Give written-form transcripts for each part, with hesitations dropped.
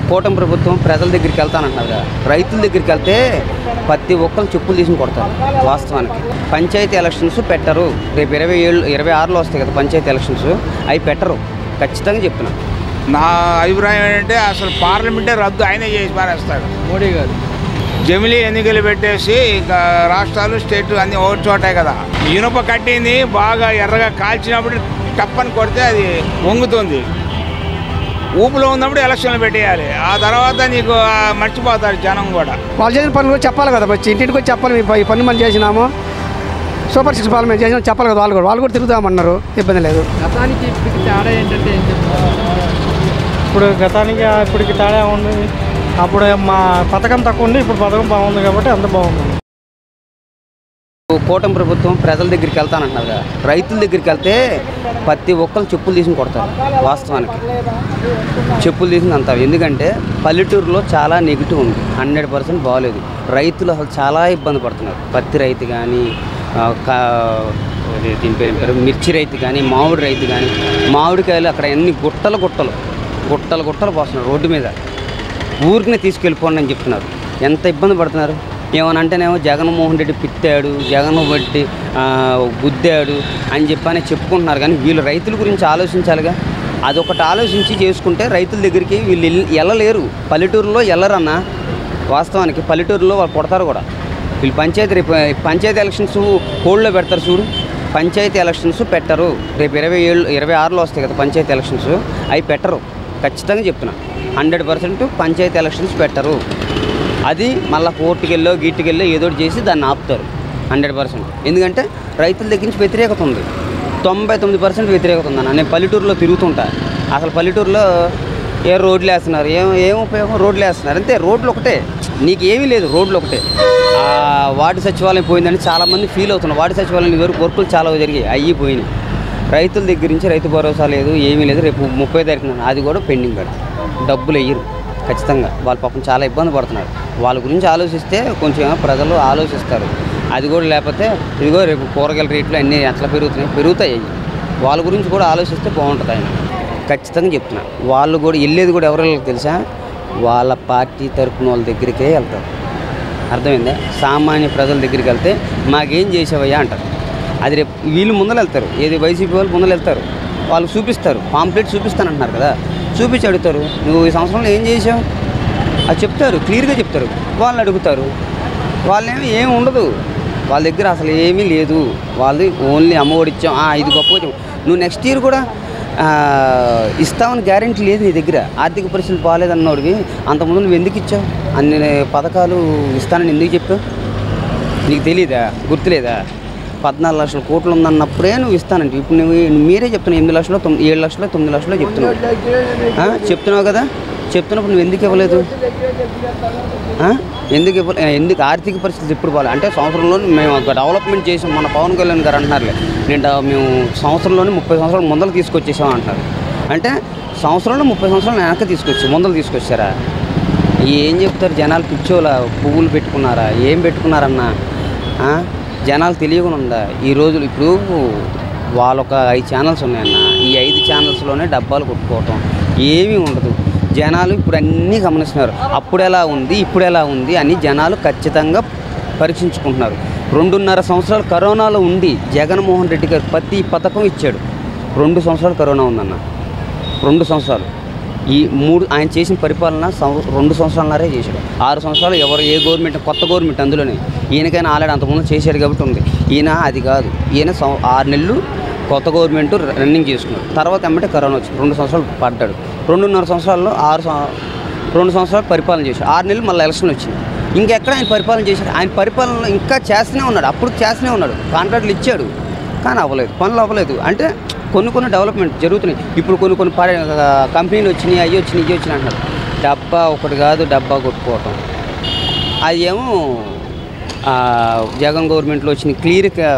కూటమి ప్రభుత్వం ప్రజల దగ్గరికి వెళ్తానంటున్నారు. రైతుల దగ్గరికి వెళ్తే ప్రతి ఒక్కరు చెప్పులు తీసుకుని కొడతారు. వాస్తవానికి పంచాయతీ ఎలక్షన్స్ పెట్టరు. రేపు 26లో వస్తాయి కదా పంచాయతీ ఎలక్షన్స్, అవి పెట్టరు ఖచ్చితంగా చెప్తున్నాను. నా అభిప్రాయం ఏంటంటే అసలు పార్లమెంటే రద్దు ఆయనే చేసి పారేస్తాడు మోడీ గారు. జమిలీ ఎన్నికలు పెట్టేసి ఇంకా రాష్ట్రాలు స్టేట్లు అన్నీ ఒకటి చోటాయి కదా. ఇనుప కట్టింది బాగా ఎర్రగా కాల్చినప్పుడు టప్పని కొడితే అది వంగుతుంది. ఊపులో ఉన్నప్పుడు ఎలక్షన్లు పెట్టేయాలి. ఆ తర్వాత నీకు మర్చిపోతారు జనం కూడా. వాళ్ళు చేసిన పనులు కూడా చెప్పాలి కదా. వచ్చి ఇంటికి వచ్చి చెప్పాలి, ఈ పని మనం చేసినాము, సూపర్ 6 పాలు మేము చేసినాము చెప్పాలి కదా. వాళ్ళు కూడా తిరుగుతామన్నారు, ఇబ్బంది లేదు. గతానికి ఇప్పటికి తేడా ఏంటంటే ఏం చెప్తారు? ఇప్పుడు గతానికి ఇప్పటికి తేడా ఉంది. అప్పుడు మా పథకం తక్కువ ఉంది, ఇప్పుడు పథకం బాగుంది కాబట్టి అంత బాగుంది. కూటమి ప్రభుత్వం ప్రజల దగ్గరికి వెళ్తానంటున్నారు. రైతుల దగ్గరికి వెళ్తే ప్రతి ఒక్కరు చెప్పులు తీసుకుని కొడతారు. వాస్తవానికి చెప్పులు తీసుకుని అంటారు. ఎందుకంటే పల్లెటూరులో చాలా నెగిటివ్ ఉంది, 100% బాగోలేదు. రైతులు అసలు చాలా ఇబ్బంది పడుతున్నారు. పత్తి రైతు కానీ, దీని పేరు మిర్చి రైతు కానీ, మామిడి రైతు కానీ, మామిడికాయలు అక్కడ ఎన్ని గుట్టలు పోస్తున్నారు రోడ్డు మీద. ఊరికినే తీసుకెళ్ళిపోండి అని చెప్తున్నారు. ఎంత ఇబ్బంది పడుతున్నారు. ఏమని అంటేనేమో జగన్మోహన్ రెడ్డి పిత్తాడు, జగన్ బట్టి గుద్దాడు అని చెప్పుకుంటున్నారు. కానీ వీళ్ళు రైతుల గురించి ఆలోచించాలిగా. అదొకటి ఆలోచించి చేసుకుంటే రైతుల దగ్గరికి వీళ్ళు వెళ్ళలేరు. పల్లెటూరులో వెళ్ళరన్న. వాస్తవానికి పల్లెటూరులో వాళ్ళు కొడతారు కూడా. వీళ్ళు పంచాయతీ ఎలక్షన్స్ హోల్డ్లో పెడతారు చూడు. పంచాయతీ ఎలక్షన్స్ పెట్టరు. రేపు 26లో వస్తాయి కదా పంచాయతీ ఎలక్షన్స్, అవి పెట్టరు ఖచ్చితంగా చెప్తున్నా. 100% పంచాయతీ ఎలక్షన్స్ పెట్టరు. అది మళ్ళీ కోర్టుకెళ్ళో గీటుకెళ్ళో ఏదో చేసి దాన్ని ఆపుతారు 100%. ఎందుకంటే రైతుల దగ్గర నుంచి వ్యతిరేకత ఉంది. 99% వ్యతిరేకత ఉందన్న. నేను పల్లెటూరులో తిరుగుతుంటా. అసలు పల్లెటూరులో రోడ్లు వేస్తున్నారు. ఏం ఉపయోగం? రోడ్లు వేస్తున్నారు అంతే. రోడ్లు ఒకటే, నీకు ఏమీ లేదు. రోడ్లు ఒకటే. వార్డు సచివాలయం పోయిందని చాలామంది ఫీల్ అవుతున్నారు. వార్డు సచివాలయం వరకు వర్కులు చాలా జరిగాయి, అయ్యి పోయినాయి. రైతుల దగ్గర నుంచి రైతు భరోసా లేదు, ఏమీ లేదు. రేపు 30 తారీఖున అది కూడా పెండింగ్ పెడతారు. డబ్బులు వేయరు ఖచ్చితంగా. వాళ్ళు పాపం చాలా ఇబ్బంది పడుతున్నారు. వాళ్ళ గురించి ఆలోచిస్తే కొంచెం ప్రజలు ఆలోచిస్తారు. అది కూడా లేకపోతే ఇదిగో రేపు కూరగాయల రేట్లు అన్నీ ఎట్లా పెరుగుతాయి. వాళ్ళ గురించి కూడా ఆలోచిస్తే బాగుంటుంది. ఆయన ఖచ్చితంగా చెప్తున్నా. వాళ్ళు కూడా వెళ్ళేది కూడా ఎవరు తెలుసా? వాళ్ళ పార్టీ తరపున వాళ్ళ దగ్గరికే వెళ్తారు. అర్థమైందా? సామాన్య ప్రజల దగ్గరికి వెళ్తే మాకేం చేసావయ్యా అంటారు. అది రేపు వీళ్ళు ముందర వెళ్తారు. ఏది వైసీపీ వాళ్ళు ముందర వెళ్తారు. వాళ్ళు చూపిస్తారు, పాంప్లెట్ చూపిస్తానంటున్నారు కదా, చూపించి అడుగుతారు నువ్వు ఈ సంవత్సరంలో ఏం చేసావు అది చెప్తారు, క్లియర్గా చెప్తారు. వాళ్ళని అడుగుతారు. వాళ్ళేమీ ఏమి ఉండదు వాళ్ళ దగ్గర, అసలు ఏమీ లేదు. వాళ్ళది ఓన్లీ అమ్మఒడి ఇచ్చాం, ఇది గొప్పగా. నువ్వు నెక్స్ట్ ఇయర్ కూడా ఇస్తామని గ్యారెంటీ లేదు నీ దగ్గర. ఆర్థిక పరిస్థితులు బాగాలేదన్నోడివి అంతకుముందు నువ్వు ఎందుకు ఇచ్చావు? అన్ని పథకాలు ఇస్తానని ఎందుకు చెప్పావు? నీకు తెలీదా? గుర్తులేదా? 14 లక్షల కోట్లు ఉందన్నప్పుడే నువ్వు ఇస్తానంటే ఇప్పుడు మీరే చెప్తున్నావు 8 లక్షలు 7 లక్షలు 9 లక్షలు చెప్తున్నావు కదా. చెప్తున్నప్పుడు నువ్వు ఎందుకు ఇవ్వలేదు? ఎందుకు ఆర్థిక పరిస్థితి ఎప్పుడు బాగాలేదు అంటే సంవత్సరంలో మేము ఒక డెవలప్మెంట్ చేసాం. మన పవన్ కళ్యాణ్ గారు అంటున్నారులే, మేము సంవత్సరంలోనే 30 సంవత్సరాలు ముందలు తీసుకొచ్చేసాం అంటున్నారు. అంటే సంవత్సరంలో 30 సంవత్సరాలు వెనక్కి ముందలు తీసుకొచ్చారా? ఏం చెప్తారు జనాలు? పిచ్చోలా పువ్వులు పెట్టుకున్నారా? ఏం పెట్టుకున్నారన్నా? జనాలు తెలియకుండా ఉందా ఈ రోజులు? ఇప్పుడు వాళ్ళొక 5 ఛానల్స్ ఉన్నాయన్న. ఈ 5 ఛానల్స్లోనే డబ్బాలు కొట్టుకోవటం ఏమీ ఉండదు. జనాలు ఇప్పుడు అన్నీ గమనిస్తున్నారు. అప్పుడు ఎలా ఉంది, ఇప్పుడు ఎలా ఉంది అని జనాలు ఖచ్చితంగా పరీక్షించుకుంటున్నారు. 2.5 సంవత్సరాలు కరోనాలో ఉండి జగన్మోహన్ రెడ్డి గారు ప్రతి పథకం ఇచ్చాడు. 2 సంవత్సరాలు కరోనా ఉందన్న. 2 సంవత్సరాలు ఈ 3 ఆయన చేసిన పరిపాలన 2 సంవత్సరాలన్నరే చేశాడు. 6 సంవత్సరాలు ఏ గవర్నమెంట్, కొత్త గవర్నమెంట్ అందులోనే. ఈయనకైనా ఆల్రెడీ అంతకుముందు చేశాడు కాబట్టి ఉంది. ఈయన అది కాదు. ఈయన 6 నెలలు కొత్త గవర్నమెంట్ రన్నింగ్ చేసుకున్నాడు. తర్వాత ఎమ్మటే కరోనా వచ్చింది. 2 సంవత్సరాలు పడ్డాడు. 2.5 సంవత్సరాల్లో 2 సంవత్సరాలు పరిపాలన చేశాడు. 6 నెలలు మళ్ళీ ఎలక్షన్ వచ్చింది. ఇంకెక్కడ ఆయన పరిపాలన చేశాడు? ఆయన పరిపాలనలో ఇంకా చేస్తూనే ఉన్నాడు. అప్పుడు చేస్తూనే ఉన్నాడు. కాంట్రాక్టులు ఇచ్చాడు కానీ అవ్వలేదు, పనులు అవ్వలేదు. అంటే కొన్ని డెవలప్మెంట్ జరుగుతున్నాయి. ఇప్పుడు కొన్ని కంపెనీలు వచ్చినాయి, అవి వచ్చినాయి, ఇవి వచ్చినాయి అంటున్నారు. డబ్బా ఒకటి కాదు, డబ్బా కొట్టుకోవటం. అది ఏమో జగన్ గవర్నమెంట్లో వచ్చిన క్లియర్గా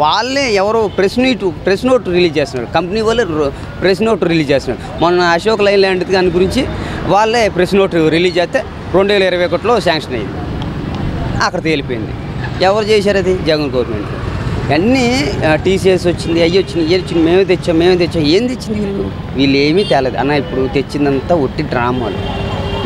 వాళ్ళే ఎవరో ప్రెస్ నోట్ రిలీజ్ చేస్తున్నారు. కంపెనీ వాళ్ళే ప్రెస్ నోట్ రిలీజ్ చేస్తున్నారు. మొన్న అశోక్ లైలాండ్ దాని గురించి వాళ్ళే ప్రెస్ నోట్ రిలీజ్ చేస్తే 2021లో శాంక్షన్ అయింది. అక్కడ తేలిపోయింది. ఎవరు చేశారు అది? జగన్ గవర్నమెంట్. అన్నీ టీసీఎస్ వచ్చింది, అయ్యి వచ్చింది, మేమే తెచ్చాం. ఏం తెచ్చింది వీళ్ళు ఏమీ తేలేదు అన్న. ఇప్పుడు తెచ్చిందంతా ఒట్టి డ్రామాలు.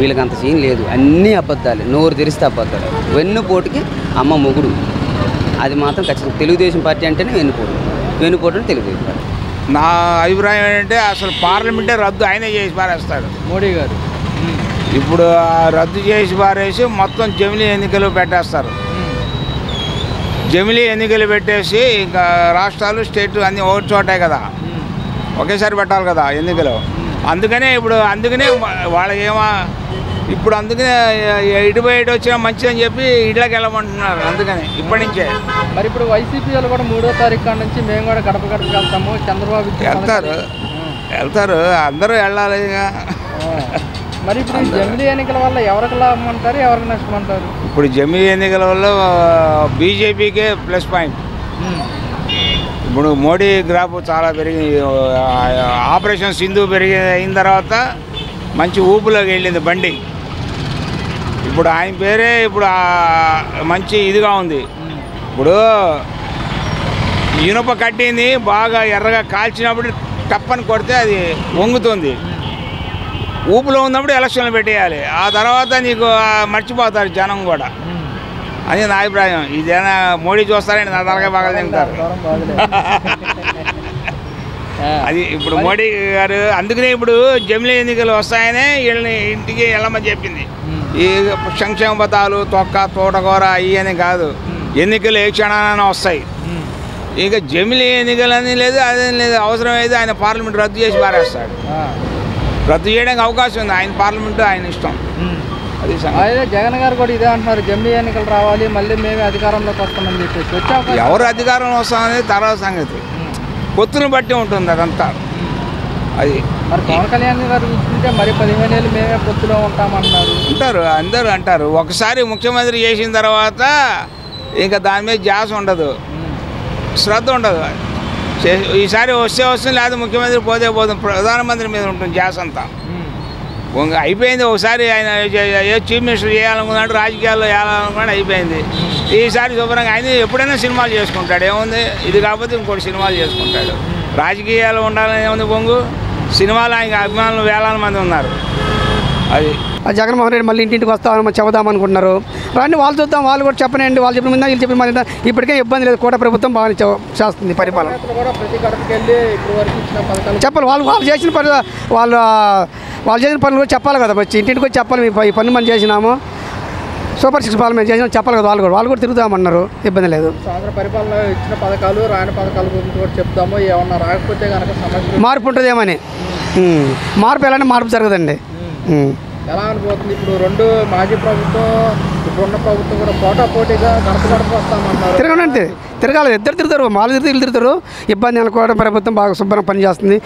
వీళ్ళకి అంత సీన్ లేదు, అన్నీ అబద్ధాలు, నోరు తెరిస్తే అబద్ధాలు. వెన్నుపోటుకి అమ్మ మొగుడు, అది మాత్రం ఖచ్చితంగా. తెలుగుదేశం పార్టీ అంటేనే వెన్నుపోటు అంటే తెలుగుదేశం పార్టీ. నా అభిప్రాయం ఏంటంటే అసలు పార్లమెంటే రద్దు ఆయనే చేసి పారేస్తాడు మోడీ గారు. ఇప్పుడు రద్దు చేసి పారేసి మొత్తం జమిలీ ఎన్నికలు పెట్టేస్తారు. జమిలీ ఎన్నికలు పెట్టేసి ఇంకా రాష్ట్రాలు స్టేట్ అన్నీ ఒకటి చోటే కదా, ఒకేసారి పెట్టాలి కదా ఎన్నికలు. అందుకనే వాళ్ళకేమో ఇప్పుడు అందుకనే ఇటు వచ్చినా మంచిదని చెప్పి ఇళ్ళకి వెళ్ళమంటున్నారు. అందుకని ఇప్పటి నుంచే. మరి ఇప్పుడు వైసీపీ వాళ్ళు కూడా 3వ తారీఖు కాడ నుంచి మేము కూడా గడపకి వెళ్తాము, చంద్రబాబు వెళ్తారు అందరూ వెళ్ళాలి. మరి ఇప్పుడు జమిలీ ఎన్నికల వల్ల ఎవరికి లాభం అంటారు, ఎవరికి నష్టం అంటారు? ఇప్పుడు జమిలీ ఎన్నికల వల్ల బీజేపీకే ప్లస్ పాయింట్. ఇప్పుడు మోడీ గ్రాఫ్ చాలా పెరిగి, ఆపరేషన్ సింధు అయిన తర్వాత మంచి ఊపులోకి వెళ్ళింది బండి. ఇప్పుడు ఆయన పేరే ఇప్పుడు మంచి ఇదిగా ఉంది. ఇప్పుడు ఇనుప కట్టింది బాగా ఎర్రగా కాల్చినప్పుడు టప్పని కొడితే అది వంగుతుంది. ఊపులో ఉన్నప్పుడు ఎలక్షన్లు పెట్టేయాలి, ఆ తర్వాత నీకు మర్చిపోతారు జనం కూడా. అది నా అభిప్రాయం. ఇదేనా మోడీ చూస్తారండి, నా తలకాయ బాగా తింటారు. అది ఇప్పుడు మోడీ గారు అందుకనే ఇప్పుడు జమిలీ ఎన్నికలు వస్తాయనే వీళ్ళని ఇంటికి వెళ్ళమని చెప్పింది. ఈ సంక్షేమ పథకాలు తోటకూర ఇవని కాదు, ఎన్నికలు ఏ క్షణాన వస్తాయి. ఇక జమిలీ ఎన్నికలని లేదు, అదేం లేదు. అవసరమైతే ఆయన పార్లమెంట్ రద్దు చేసి పారేస్తాడు. రద్దు చేయడానికి అవకాశం ఉంది, ఆయన పార్లమెంటు ఆయన ఇష్టం. అది అదే జగన్ గారు కూడా ఇదే అంటున్నారు, జమిలీ ఎన్నికలు రావాలి, మళ్ళీ మేమే అధికారంలోకి వస్తామని చెప్పేసి. ఎవరు అధికారంలో వస్తామనేది తర్వాత సంగతి, పొత్తును బట్టి ఉంటుంది అదంతా. అది మరి పవన్ కళ్యాణ్ గారు చూస్తుంటే మరి 15 ఏళ్ళు మేమే పొత్తులో ఉంటామంటున్నారు. అందరూ అంటారు. ఒకసారి ముఖ్యమంత్రి చేసిన తర్వాత ఇంకా దాని మీద ధ్యాస ఉండదు, శ్రద్ధ ఉండదు. ఈసారి వస్తుంది, లేదా ముఖ్యమంత్రి పోతుంది, ప్రధానమంత్రి మీద ఉంటుంది ధ్యాస అంతా. అయిపోయింది. ఒకసారి ఆయన ఏ చీఫ్ మినిస్టర్ చేయాలనుకున్నాడు, రాజకీయాల్లో వేయాలనుకున్నాడు, అయిపోయింది. ఈసారి శుభ్రంగా ఆయన ఎప్పుడైనా సినిమాలు చేసుకుంటాడు, ఏముంది. ఇది కాకపోతే ఇంకోటి సినిమాలు చేసుకుంటాడు. రాజకీయాలు ఉండాలని ఏముంది బొంగు, సినిమాలు ఆయన అభిమానులు వేలాది మంది ఉన్నారు. అది జగన్మోహన్ రెడ్డి మళ్ళీ ఇంటింటికి వస్తామని చెబుదాం అనుకుంటున్నారు. రండి వాళ్ళు చూద్దాం, వాళ్ళు కూడా చెప్పనండి, వాళ్ళు చెప్పిన మీద వీళ్ళు చెప్పిన మీద ఇప్పటికే ఇబ్బంది లేదు. కూడా ప్రభుత్వం బాగా చేస్తుంది పరిపాలన. చెప్పాలి, వాళ్ళు చేసిన పని వాళ్ళు చేసిన పనులు కూడా చెప్పాలి కదా. వచ్చి ఇంటింటికి వచ్చి చెప్పాలి, ఈ పని మనం చేసినాము, సూపర్ 6 పాలన చేసినాము చెప్పాలి కదా. వాళ్ళు కూడా తిరుగుతామన్నారు, ఇబ్బంది లేదు. సంవత్సర పరిపాలన ఇచ్చిన పథకాలు, రాని పథకాల గురించి కూడా చెప్తాము. ఏమన్నా రాకపోతే కనుక సమస్య మార్పు ఉంటుందేమని. మార్పు ఎలాంటి మార్పు జరగదండి. ఎలా అనిపోతుంది? ఇప్పుడు 2 మాజీ ప్రభుత్వం, ఇప్పుడున్న ప్రభుత్వం కూడా పోటాపోటీగా గడప వస్తామన్నారు. తిరగనంటే తిరగాలి, ఇద్దరు తిరుగుతారు, వాళ్ళు తిరుగుతారు, వీళ్ళు తిరుగుతారు. ఇబ్బంది అనుకోవడం, ప్రభుత్వం బాగా శుభ్రంగా పనిచేస్తుంది.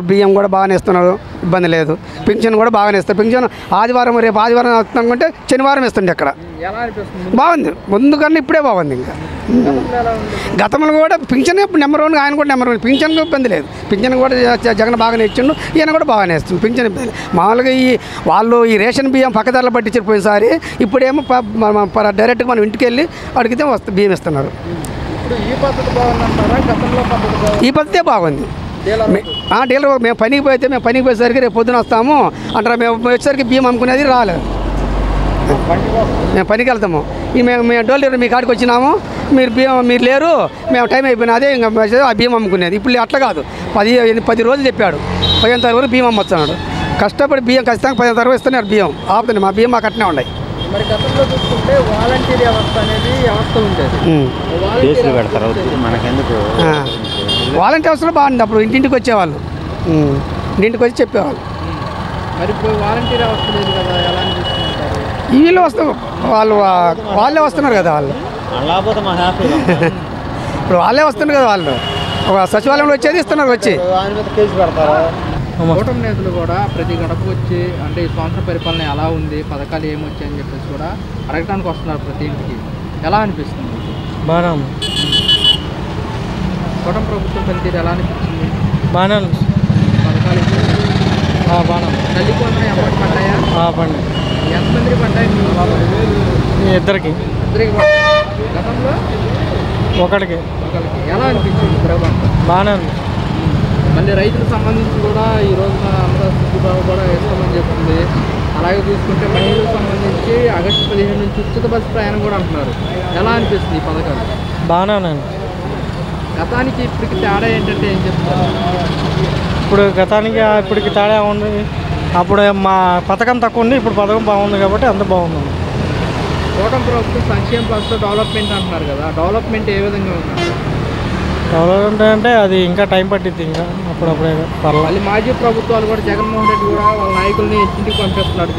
బియ్యం కూడా బాగానే ఇస్తున్నారు, ఇబ్బంది లేదు. పింఛన్ కూడా బాగానే ఇస్తారు. పింఛన్ ఆదివారం, రేపు ఆదివారం వస్తున్నామంటే శనివారం ఇస్తుండే అక్కడ. ఎలా అనిపిస్తుంది? బాగుంది, ముందు కన్నా ఇప్పుడే బాగుంది. ఇంకా గతంలో కూడా పింఛన్ నెంబర్ 1, ఆయన కూడా నెంబర్ 1. పింఛన్ ఇబ్బంది లేదు. పింఛన్ కూడా జగన్ బాగానే ఇచ్చిండు, ఈయన కూడా బాగానే ఇస్తుంది. పింఛన్ ఇబ్బంది లేదు. మామూలుగా వాళ్ళు ఈ రేషన్ బియ్యం పక్కదారులు పట్టించారు పోయినసారి. ఇప్పుడేమో డైరెక్ట్గా మనం ఇంటికి వెళ్ళి అడిగితే బియ్యం ఇస్తున్నారు. ఈ పద్ధతి బాగుందంటారా, గతంలో పద్ధతి బాగుంది? ఈ పద్ధతే బాగుంది. డీలర్ మేము పనికి పోయేసరికి రేపు పొద్దున వస్తాము అంటారా. మేము వచ్చేసరికి బియ్యం అమ్ముకునేది రాలేదు. మేము పనికి వెళ్తాము, మేము డోల్ డీలర్ మీ కాడికి వచ్చినాము, మీరు లేరు, మేము టైం అయిపోయినా అదే ఇంకా ఆ బియ్యం అమ్ముకునేది. ఇప్పుడు అట్లా కాదు, 10 రోజులు చెప్పాడు, 15 తారీఖు వరకు బియ్యం అమ్మొస్తున్నాడు. కష్టపడి బియ్యం ఖచ్చితంగా 15 తారీఖు ఇస్తున్నారు. బియ్యం ఆపుతుంది, మా బియ్యం మాకు అట్నే ఉన్నాయి. మరి గతంలో చూసుకుంటే వాలంటీర్ వ్యవస్థ అనేది వ్యవస్థ ఉండేది. వాలంటీర్ వ్యవస్థలో బాగుంది. అప్పుడు ఇంటింటికి వచ్చేవాళ్ళు, ఇంటింటికి వచ్చి చెప్పేవాళ్ళు. మరి ఇప్పుడు వాలంటీర్ వ్యవస్థ లేదు కదా, ఎలా అనిపిస్తుంటారు? వీళ్ళు వస్తారు, వాళ్ళే వస్తున్నారు కదా. వాళ్ళు ఇప్పుడు వాళ్ళే వస్తున్నారు కదా. వాళ్ళు ఒక సచివాలయంలో వచ్చేది ఇస్తున్నారు. వచ్చి కూటమి నేతలు కూడా ప్రతి గడపకు వచ్చి అంటే ఈ సంవత్సర పరిపాలన ఎలా ఉంది, పథకాలు ఏమొచ్చాయని చెప్పేసి కూడా అడగడానికి వస్తున్నారు ప్రతి ఇంటికి. ఎలా అనిపిస్తుంది? బాగా కూటమి ప్రభుత్వం పనితీరు ఎలా అనిపించింది? బాగా పథకాలు బాగా తల్లి కోసం అమౌంట్ పడ్డాయా? పండి ఎంతమందికి పడ్డాయి? ఇద్దరికి గతంలో ఒకటికి. ఎలా అనిపించింది ప్రభుత్వం? బాగా మళ్ళీ రైతులకు సంబంధించి కూడా ఈ రోజున అందరూ సుఖీబాబు కూడా ఇస్తామని చెప్తుంది. అలాగే చూసుకుంటే మహిళలకు సంబంధించి ఆగస్టు 15 నుంచి ఉచిత బస్సు ప్రయాణం కూడా అంటున్నారు. ఎలా అనిపిస్తుంది ఈ పథకాలు? బాగానే ఉన్నాను. గతానికి ఇప్పటికి తేడా ఏంటంటే ఏం చెప్తారు? ఇప్పుడు గతానికి ఇప్పటికి తేడా ఉంది. అప్పుడు మా పథకం తక్కువ ఉంది, ఇప్పుడు పథకం బాగుంది కాబట్టి అంత బాగుంది. కూటమి ప్రభుత్వం సంక్షేమ ప్లస్తో డెవలప్మెంట్ అంటున్నారు కదా, డెవలప్మెంట్ ఏ విధంగా ఉంది? డెవలప్మెంట్ అంటే అది ఇంకా టైం పట్టిద్ది, ఇంకా అప్పుడప్పుడే పర్లేదు. మళ్ళీ మాజీ ప్రభుత్వాలు కూడా జగన్మోహన్ రెడ్డి కూడా వాళ్ళ నాయకుల్ని ఇంటికి పంపిస్తున్నాడు,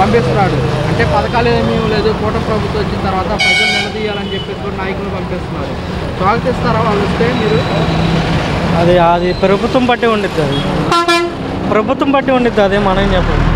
పంపిస్తున్నాడు. అంటే పథకాలు ఏమీ లేదు, కూటమి ప్రభుత్వం వచ్చిన తర్వాత ప్రజలు నిలదీయాలని చెప్పేసి కూడా నాయకులు పంపిస్తున్నారు. స్వాగతిస్తారా వాళ్ళు వస్తే మీరు? అది ప్రభుత్వం బట్టి ఉండిద్ది, అది ప్రభుత్వం బట్టి ఉండిద్ది, అదే మనం చెప్పాలి.